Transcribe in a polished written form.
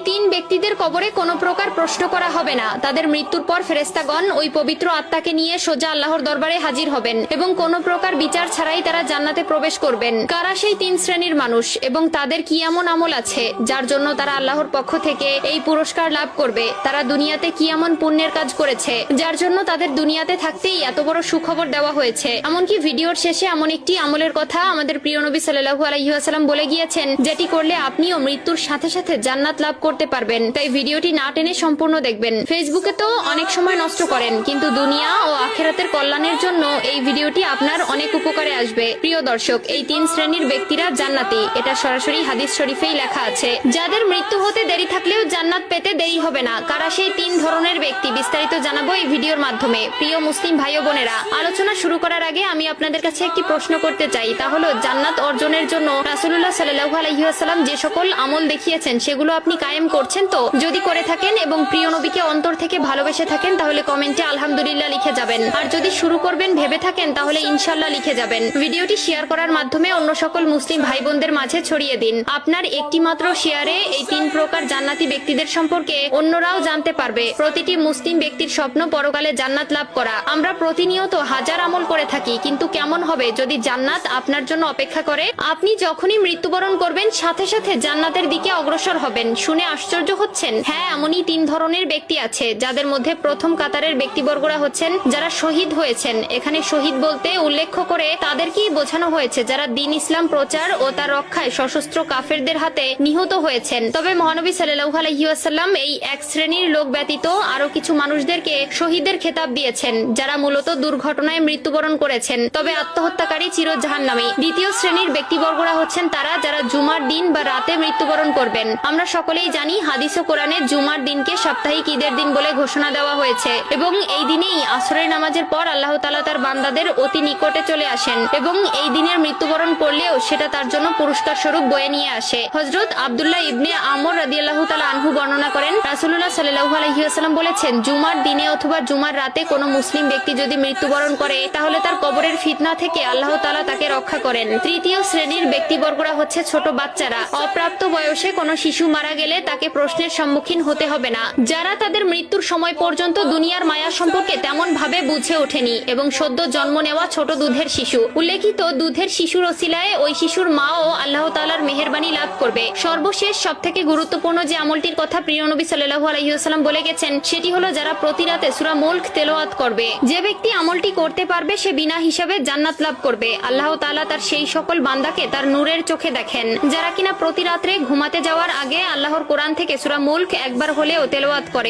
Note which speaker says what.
Speaker 1: তিন ব্যক্তিদের কবরে কোনো প্রকার প্রশ্ন করা হবে না। তাদের মৃত্যুর পর ফেরেশতাগণ ওই পবিত্র আত্মাকে নিয়ে সোজা আল্লাহর দরবারে হাজির হবেন এবং কোনো প্রকার বিচার ছাড়াই তারা জান্নাতে প্রবেশ করবেন। কারা সেই তিন শ্রেণীর মানুষ এবং তাদের কি এমন আমল আছে যার জন্য তারা আল্লাহর পক্ষ থেকে এই পুরস্কার লাভ করবে? তারা দুনিয়াতে কি এমন পুণ্যের কাজ করেছে যার জন্য তাদের দুনিয়াতে থাকতেই এত বড় সুখবর দেওয়া হয়েছে? এমনকি ভিডিওর শেষে এমন একটি আমলের কথা আমাদের প্রিয় নবী সাল্লাল্লাহু আলাইহি ওয়াসাল্লাম বলে গিয়েছেন, যেটি করলে আপনিও মৃত্যুর সাথে সাথে জান্নাত লাভ করতে পারবেন। তাই ভিডিওটি না টেনে সম্পূর্ণ দেখবেন। ফেসবুকে তো অনেক সময় নষ্ট করেন, কিন্তু দুনিয়া ও আখিরাতের কল্যাণের জন্য এই ভিডিওটি আপনার অনেক উপকারে আসবে। প্রিয় দর্শক, এই তিন শ্রেণীর ব্যক্তিরা জান্নাতি, এটা সরাসরি হাদিস শরীফেই লেখা আছে। যাদের মৃত্যু হতে দেরি থাকলেও জান্নাত পেতে দেরি হবে না। কারা সেই তিন ধরনের ব্যক্তি বিস্তারিত জানাবো এই ভিডিওর মাধ্যমে। প্রিয় মুসলিম ভাই ও বোনেরা, আলোচনা শুরু করার আগে আমি আপনাদের কাছে একটি প্রশ্ন করতে চাই, তা হলো জান্নাত অর্জনের জন্য রাসূলুল্লাহ সাল্লাল্লাহু আলাইহি ওয়াসাল্লাম যে সকল আমল দেখিয়েছেন সেগুলো আপনি কায়েম করছেন তো? যদি করে থাকেন এবং প্রিয় নবীকে অন্তর থেকে ভালোবেসে থাকেন তাহলে কমেন্টে আলহামদুলিল্লাহ লিখে যাবেন। আর যদি শুরু করবেন ভেবে থাকেন তাহলে ইনশাআল্লাহ লিখে যাবেন। ভিডিওটি শেয়ার করার মাধ্যমে অন্য সকল মুসলিম ভাই বোনদের মাঝে ছড়িয়ে দিন। আপনার একটি মাত্র শেয়ারে এই তিন প্রকার জান্নাতি ব্যক্তিদের সম্পর্কে অন্যরাও জানতে পারবে। প্রতিটি মুসলিম ব্যক্তির স্বপ্ন পরকালে জান্নাত লাভ করা। আমরা প্রতিনিয়ত হাজার আমল করে থাকি, কিন্তু কেমন হবে যদি জান্নাত আপনার জন্য অপেক্ষা করে? আপনি যখনই মৃত্যুবরণ করবেন সাথে সাথে জান্নাতের দিকে অগ্রসর হবেন। শুনে আশ্চর্য হচ্ছেন? হ্যাঁ, এমনই তিন ধরনের ব্যক্তি আছে, যাদের মধ্যে প্রথম কাতারের ব্যক্তিবর্গরা হচ্ছেন যারা শহীদ হয়েছেন। এখানে শহীদ বলতে উল্লেখ করে তাদেরকেই বোঝানো হয়েছে যারা দ্বীন ইসলাম প্রচার ও তার রক্ষায় সশস্ত্র কাফেরদের হাতে নিহত হয়েছেন। তবে মহানবী সাল্লাল্লাহু আলাইহি ওয়াসাল্লাম এই এক শ্রেণীর লোক ব্যতীত আরো কিছু মানুষদেরকে শহীদের খেতাব দিয়েছেন, যারা মূলত দুর্ঘটনায় মৃত্যুবরণ করেছেন, তবে আত্মহত্যাকারী চির জাহান্নামী। দ্বিতীয় শ্রেণীর ব্যক্তিবর্গরা হচ্ছেন তারা যারা জুমার দিন বা রাতে মৃত্যুবরণ করবেন। আমরা সকলেই জানি হাদিস ও কোরআনে জুমার দিনকে সাপ্তাহিক ঈদের দিন বলে ঘোষণা দেওয়া হয়েছে এবং এই দিনেই আসরের নামাজের পর আল্লাহ তাআলা তার বান্দাদের অতি নিকটে চলে আসেন এবং এই দিনের মৃত্যুবরণ করলেও সেটা তার জন্য পুরস্কার স্বরূপ বয়ে নিয়ে আসে। হযরত আব্দুল্লাহ ইবনে আমর রাদিয়াল্লাহু তাআলা আনহু বর্ণনা করেন, রাসূলুল্লাহ সাল্লাল্লাহু আলাইহি ওয়াসাল্লাম বলেছেন, জুমার দিনে অথবা জুমার রাতে কোনো মুসলিম ব্যক্তি যদি মৃত্যুবরণ করে তাহলে তার কবরের ফিতনা থেকে আল্লাহ তাআলা তাকে রক্ষা করেন। তৃতীয় শ্রেণীর ব্যক্তিবর্গরা হচ্ছে ছোট বাচ্চারা। অপ্রাপ্ত বয়সে কোনো শিশু মারা গেলে তাকে প্রশ্নের সম্মুখীন হতে হবে না, যারা তাদের মৃত্যুর সময় পর্যন্ত দুনিয়ার মায়া সম্পর্কে তেমন ভাবে বুঝে ওঠেনি এবং সদ্য জন্ম নেওয়া ছোট দুধের শিশু। উল্লেখিত দুধের শিশুর ওসিলায় ওই শিশুর মাও আল্লাহ তাআলার মেহেরবানি লাভ করবে। সর্বশেষ সবথেকে গুরুত্বপূর্ণ যে আমলটির কথা প্রিয় নবী সাল্লাল্লাহু আলাইহি ওয়াসাল্লাম বলে গেছেন সেটি হলো যারা প্রতি রাতে সূরা মুলক তেলাওয়াত করবে। যে ব্যক্তি আমলটি করতে পারবে সে বিনা হিসাবে জান্নাত লাভ করবে। আল্লাহ তাআলা তার সেই সকল বান্দাকে তার নূরের চোখে দেখেন যারা কিনা প্রতি রাত্রে ঘুমাতে যাওয়ার আগে আল্লাহর কোরআন থেকে সূরা মুলক একবার হলেও তেলাওয়াত করে।